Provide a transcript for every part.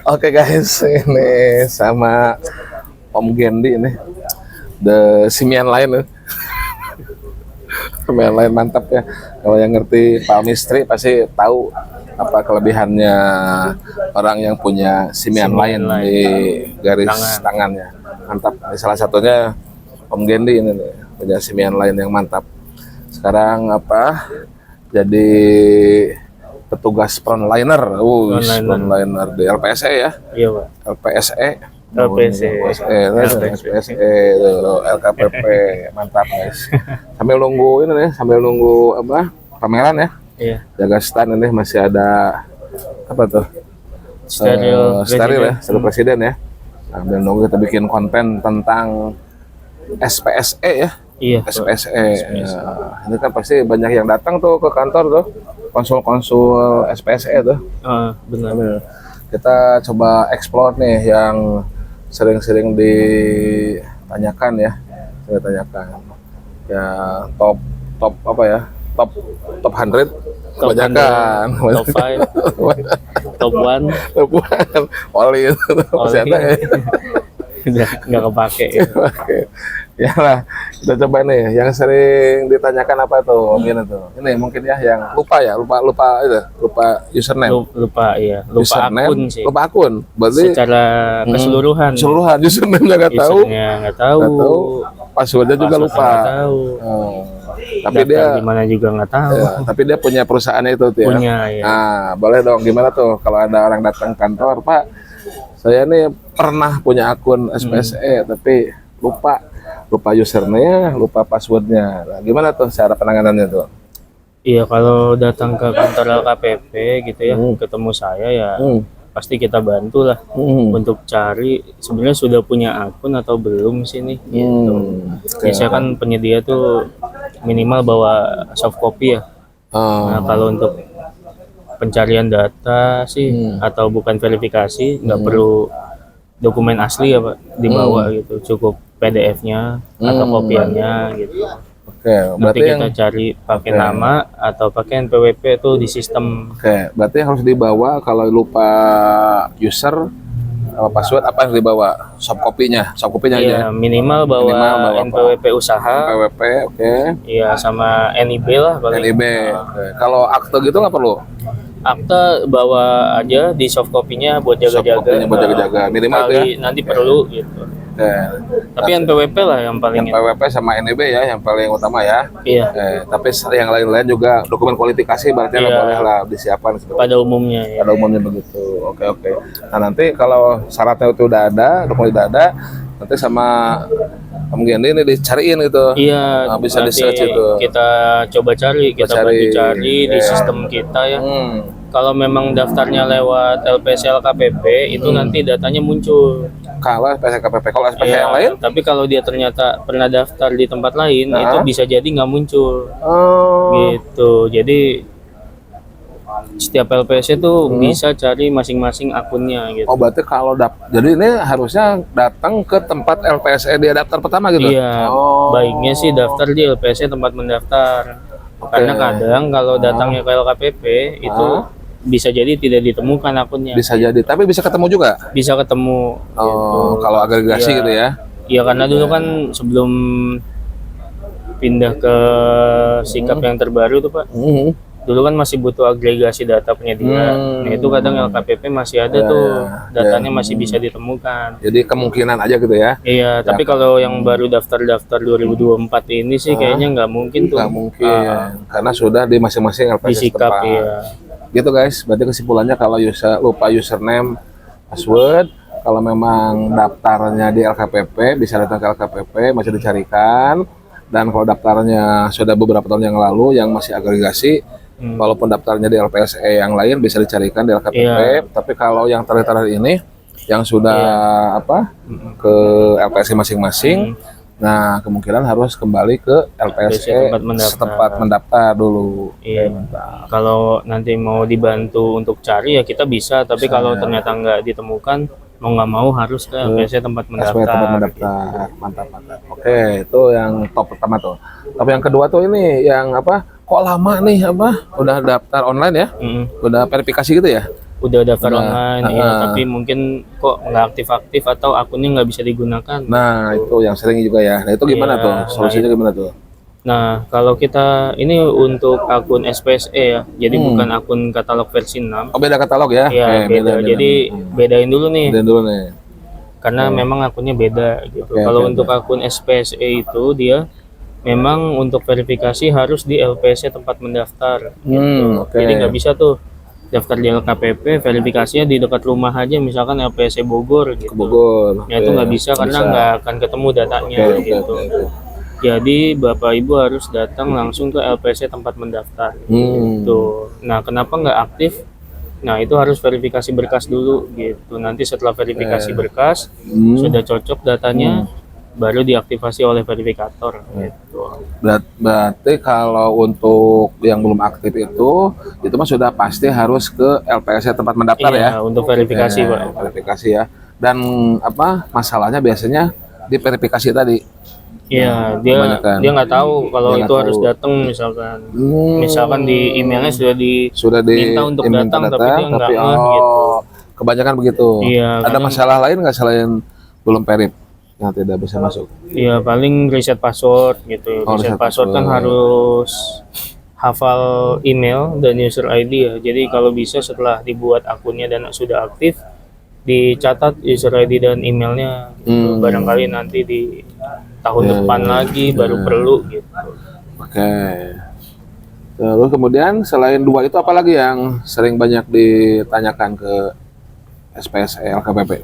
Oke guys, ini sama Om Gendi ini, the Simian Line. Simian Line mantap ya. Kalau yang ngerti palmistry pasti tahu apa kelebihannya orang yang punya Simian Line di garis tangannya. Mantap. Ini salah satunya Om Gendi ini nih, punya Simian Line yang mantap. Sekarang apa? Jadi petugas frontliner, frontliner di LPSE ya. Iya Pak. LPSE, LPSE, LKPP, mantap guys. Sambil nunggu ini nih, sambil nunggu apa pameran ya. Iya. Jaga stand ini masih ada apa tuh? Steril ya, steril presiden ya. Sambil nunggu kita bikin konten tentang SPSE ya. Iya. SPSE. Ini kan pasti banyak yang datang tuh ke kantor tuh, konsul-konsul SPSE tuh. Benar. Kita coba explore nih yang sering-sering ditanyakan ya, ya top apa ya, top 100 kebanyakan, top 5, top 1, oli itu masih ada ya. nggak kepake ya. Ya lah, kita coba nih yang sering ditanyakan apa tuh Om Gina tuh. Ini mungkin ya yang lupa username. Lupa username, akun sih. Lupa akun. Berarti secara keseluruhan. Username-nya nggak tahu. Nggak tahu. Passwordnya juga lupa. Tahu. Tapi dia gimana juga nggak tahu. Ya, tapi dia punya perusahaan itu tuh ya. Punya ya. Nah, boleh dong gimana tuh kalau ada orang datang kantor, Pak, saya nih pernah punya akun SPSE tapi lupa username-nya, lupa passwordnya. Nah, gimana tuh cara penanganannya tuh? Iya, kalau datang ke kantor LKPP gitu ya, ketemu saya ya pasti kita bantu lah untuk cari sebenarnya sudah punya akun atau belum sih nih gitu. Biasanya kan penyedia tuh minimal bawa soft copy ya. Nah, kalau untuk pencarian data sih atau bukan verifikasi nggak perlu dokumen asli ya Pak dibawa gitu, cukup PDF-nya atau kopiannya gitu. Oke, nanti kita cari pakai nama atau pakai NPWP itu di sistem. Oke, berarti harus dibawa kalau lupa user apa password apa yang dibawa? Soft copy-nya iya, aja. Minimal bawa NPWP usaha. NPWP, oke. Iya, sama NIB lah paling. NIB. Oke. Kalau akte gitu nggak perlu? Akte bawa aja di soft copy-nya buat jaga-jaga. Minimal kali ya. Nanti perlu gitu. Tapi NPWP lah yang paling NPWP sama NIB ya yang paling utama ya. Iya. Tapi yang lain-lain juga dokumen kualifikasi berarti boleh lah disiapkan pada umumnya ya. Pada umumnya begitu. Oke. Nah, nanti kalau syaratnya itu udah ada, dokumen udah ada, nanti sama Om Gendi ini dicariin gitu. Iya, bisa di-search itu. Kita coba cari, cari di sistem kita ya. Kalau memang daftarnya lewat LPSE LKPP itu nanti datanya muncul. Kalau LPSE LKPP, kalau LPSE yang lain? Tapi kalau dia ternyata pernah daftar di tempat lain, itu bisa jadi nggak muncul. Gitu. Jadi setiap LPSE itu bisa cari masing-masing akunnya gitu. Oh, berarti kalau jadi ini harusnya datang ke tempat LPSE dia daftar pertama gitu? Iya, baiknya sih daftar di LPSE tempat mendaftar. Karena kadang kalau datangnya ke LKPP itu bisa jadi tidak ditemukan akunnya. Bisa jadi, tapi bisa ketemu juga? Bisa ketemu. Gitu. Kalau agregasi gitu ya? Iya, karena dulu kan sebelum pindah ke sikap yang terbaru tuh Pak. Dulu kan masih butuh agregasi data penyedia. Nah, itu kadang LKPP masih ada tuh datanya masih bisa ditemukan. Jadi kemungkinan aja gitu ya? Iya, tapi kalau yang baru daftar 2024 ini sih kayaknya nggak mungkin tuh. Nggak mungkin, karena sudah di masing-masing LPSE sikap iya. Gitu guys, berarti kesimpulannya kalau lupa username, password, kalau memang daftarnya di LKPP bisa datang ke LKPP, masih dicarikan. Dan kalau daftarnya sudah beberapa tahun yang lalu yang masih agregasi, walaupun daftarnya di LPSE yang lain bisa dicarikan di LKPP. Tapi kalau yang terakhir ini yang sudah ke LPSE masing-masing, nah kemungkinan harus kembali ke LPSE setempat mendaftar dulu. Iya. Kalau nanti mau dibantu untuk cari ya kita bisa, tapi kalau ternyata nggak ditemukan, mau nggak mau harus ke LPSE tempat mendaftar. Mantap. Oke, itu yang top pertama tuh. Tapi yang kedua tuh ini yang kok lama nih udah daftar online ya? Udah verifikasi gitu ya? udah daftar Udah, online ya, tapi mungkin kok nggak aktif-aktif atau akunnya nggak bisa digunakan. Nah, itu yang sering juga ya. Nah, itu gimana Iya, tuh? Solusinya gimana tuh? Nah, kalau kita ini untuk akun SPSE ya, jadi bukan akun katalog versi 6. Oh, beda katalog ya? Ya, beda. Jadi bedain dulu nih, Bedain dulu nih. karena memang akunnya beda gitu. Oke, Kalau oke, untuk akun SPSE itu dia memang untuk verifikasi harus di LPSC tempat mendaftar gitu. Oke. Jadi nggak bisa tuh daftar di LKPP, verifikasinya di dekat rumah aja, misalkan LPSC Bogor gitu. Bogor. Ya itu nggak bisa karena nggak akan ketemu datanya gitu. Jadi Bapak Ibu harus datang langsung ke LPSC tempat mendaftar gitu. Nah, kenapa nggak aktif? Nah, itu harus verifikasi berkas dulu gitu. Nanti setelah verifikasi berkas sudah cocok datanya, baru diaktifasi oleh verifikator gitu. Berarti kalau untuk yang belum aktif itu mah sudah pasti harus ke LPSC tempat mendaftar Iya, ya. untuk verifikasi, Pak. Verifikasi ya. Dan apa masalahnya biasanya di verifikasi tadi. Iya, kebanyakan. dia nggak tahu kalau Dia itu nggak harus tahu. datang misalkan. Misalkan di emailnya Sudah minta untuk datang, tapi dia nggak ngeh gitu. Kebanyakan begitu. Iya, Ada masalah lain nggak selain belum verif yang tidak bisa masuk? Iya, paling reset password gitu. Reset password kan harus hafal email dan user ID ya. Jadi kalau bisa setelah dibuat akunnya dan sudah aktif, dicatat user ID dan emailnya gitu. Barangkali nanti di tahun depan lagi baru perlu gitu. Oke. Lalu kemudian selain dua itu apa lagi yang sering banyak ditanyakan ke SPSE LKPP?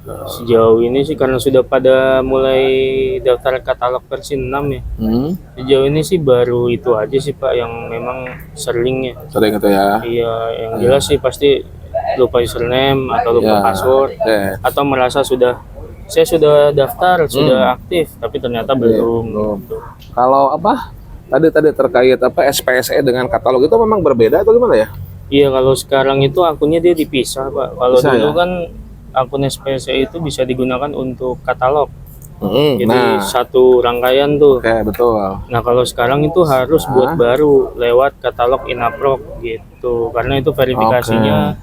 Sejauh ini sih karena sudah pada mulai daftar katalog versi 6 ya. Sejauh ini sih baru itu aja sih Pak yang memang sering ya. Sering itu ya. Iya, yang jelas sih pasti lupa username atau lupa password atau merasa saya sudah daftar, sudah aktif tapi ternyata belum. Gitu. Kalau apa? Tadi terkait apa SPSE dengan katalog itu memang berbeda atau gimana ya? Iya, kalau sekarang itu akunnya dia dipisah, Pak. Kalau Bisa, dulu ya? kan akun SPSE itu bisa digunakan untuk katalog. Jadi Nah, satu rangkaian tuh. oke, betul. Nah, kalau sekarang itu harus buat baru lewat katalog Inaprok gitu. Karena itu verifikasinya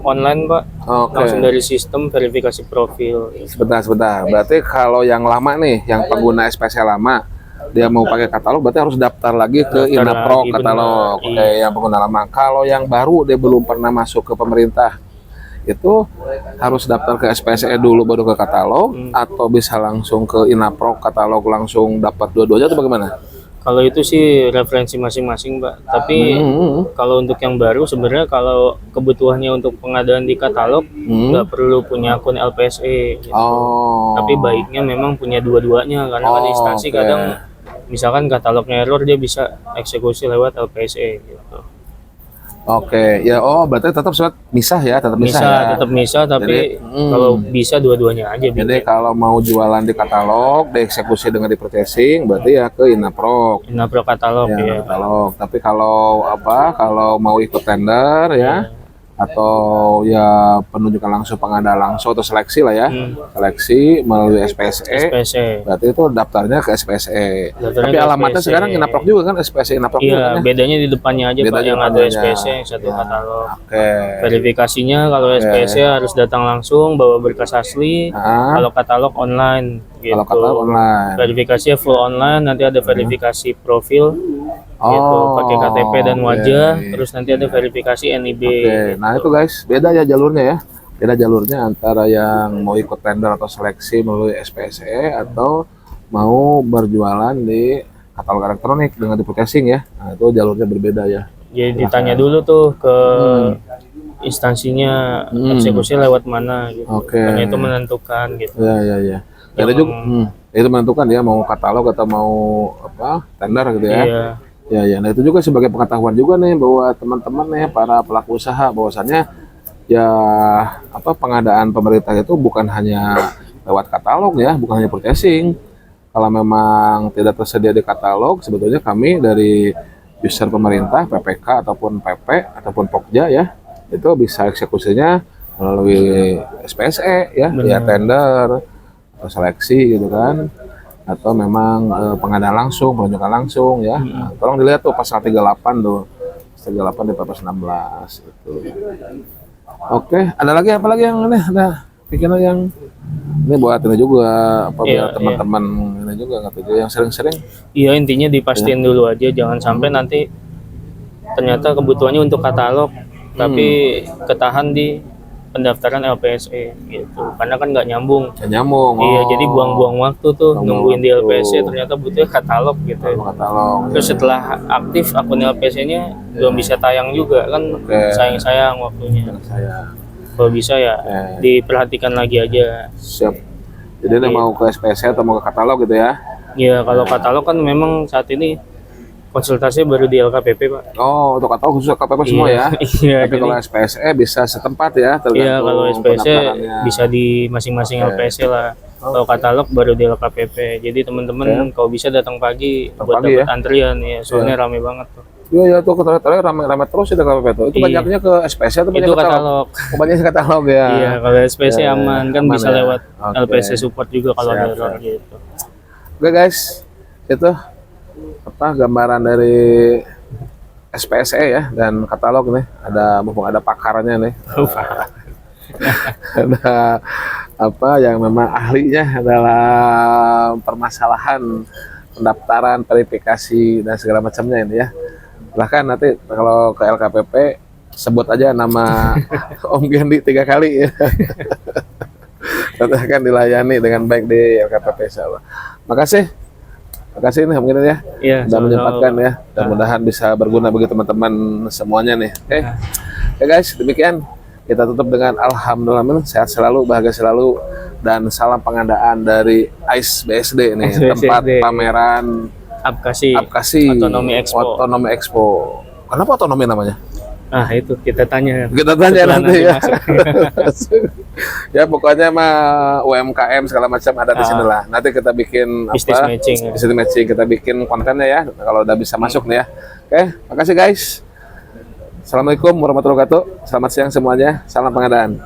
online, Pak. Oke. Langsung dari sistem verifikasi profil. Sebentar. Berarti kalau yang lama nih, yang pengguna SPSE lama, dia mau pakai katalog berarti harus daftar lagi ke Daftar Inaprok lagi, katalog. benar. Oke, yang pengguna lama. Kalau yang baru dia belum pernah masuk ke pemerintah, itu harus daftar ke SPSE dulu baru ke katalog atau bisa langsung ke Inaprok katalog langsung dapat dua-duanya atau bagaimana? Kalau itu sih referensi masing-masing, Pak. Tapi kalau untuk yang baru sebenarnya kalau kebutuhannya untuk pengadaan di katalog nggak perlu punya akun LPSE. Gitu. Tapi baiknya memang punya dua-duanya karena kan instansi kadang misalkan katalognya error dia bisa eksekusi lewat LPSE. Gitu. Oke, ya berarti tetap misah ya, tetap misah ya. Tetap misah tapi kalau bisa dua-duanya aja. Jadi kalau mau jualan di katalog, dieksekusi dengan di purchasing, berarti ya ke Inaprok. Inaprok katalog ya. Katalog. Tapi kalau mau ikut tender ya, atau ya penunjukan langsung, pengadaan langsung atau seleksi lah ya, seleksi melalui SPSE. Berarti itu daftarnya ke SPSE. Tapi alamatnya sekarang Inaprok juga kan, SPSE Inaprok juga kan? Iya, bedanya di depannya aja Pak, yang ada SPSE yang satu katalog. Verifikasinya kalau SPSE harus datang langsung bawa berkas asli, kalau katalog online gitu. Kalau katalog online. Verifikasinya full online, nanti ada verifikasi profil gitu, pakai KTP dan wajah, terus nanti ada verifikasi NIB. Nah itu guys, beda ya jalurnya ya. Beda jalurnya antara yang mau ikut tender atau seleksi melalui SPSE atau mau berjualan di katalog elektronik dengan di purchasing ya. Nah itu jalurnya berbeda ya. Jadi ditanya dulu tuh ke instansinya eksekusi lewat mana gitu. Karena itu menentukan gitu. Iya. Ada juga itu menentukan dia mau katalog atau mau tender gitu ya. Iya. Nah itu juga sebagai pengetahuan juga nih bahwa teman-teman nih para pelaku usaha bahwasannya ya pengadaan pemerintah itu bukan hanya lewat katalog ya, bukan hanya purchasing. Kalau memang tidak tersedia di katalog, sebetulnya kami dari user pemerintah, PPK ataupun PP ataupun Pokja ya, itu bisa eksekusinya melalui SPSE ya, tender atau seleksi gitu kan. Atau memang pengadaan langsung, penunjukan langsung ya. Nah, tolong dilihat tuh pasal 38 tuh. 38 di Perpres 16 itu. Oke, ada lagi apa lagi yang ini? Ada pikiran yang ini buat ini juga apa biar teman-teman ini juga kata juga yang sering-sering. Iya, intinya dipastiin dulu aja, jangan sampai nanti ternyata kebutuhannya untuk katalog tapi ketahan di pendaftaran LPSE gitu, karena kan nggak nyambung. Nggak nyambung. Iya, jadi buang-buang waktu tuh nungguin di waktu. LPSE, ternyata butuhnya katalog gitu. Katalog. Terus setelah aktif akun LPSE-nya belum bisa tayang juga kan, sayang-sayang waktunya. Kalau bisa ya diperhatikan lagi aja. Siap. Jadi mau ke SPSE atau mau ke katalog gitu ya? Iya, kalau katalog kan memang saat ini konsultasi baru di LKPP, Pak. Oh, untuk katalog khusus LKPP semua ya? Iya. Tapi kalau SPSE bisa setempat ya? Iya, kalau SPSE bisa di masing-masing LPSE lah. Kalau katalog baru di LKPP. Jadi teman-teman kalau bisa datang pagi buat dapat antrian ya, soalnya rame banget tuh. Iya, tuh katalog rame terus ya LKPP tuh. Itu banyaknya ke SPSE atau banyak itu katalog? Banyaknya katalog ya? Iya, kalau SPSE aman kan, bisa lewat LPSE support juga kalau ada error gitu. Oke guys, itu apa gambaran dari SPSE ya dan katalog nih, ada mumpung ada pakarnya nih. Ada apa yang memang ahlinya adalah permasalahan pendaftaran, verifikasi dan segala macamnya ini ya. Bahkan nanti kalau ke LKPP sebut aja nama Om Gendi 3 kali ya. Nanti akan dilayani dengan baik di LKPP insyaallah. Makasih nih mungkin ya, sudah menyempatkan ya. Mudah-mudahan bisa berguna bagi teman-teman semuanya nih. Oke guys, demikian kita tutup dengan alhamdulillah sehat selalu, bahagia selalu, dan salam pengadaan dari AIS BSD nih, tempat pameran Apkasi Otonomi Expo. Kenapa otonomi namanya? Ah, itu kita tanya nanti ya. Ya pokoknya mah UMKM segala macam ada di sini lah. Nanti kita bikin business matching, kita bikin kontennya ya kalau udah bisa masuk nih ya. Oke, makasih guys. Assalamualaikum warahmatullahi wabarakatuh. Selamat siang semuanya. Salam pengadaan.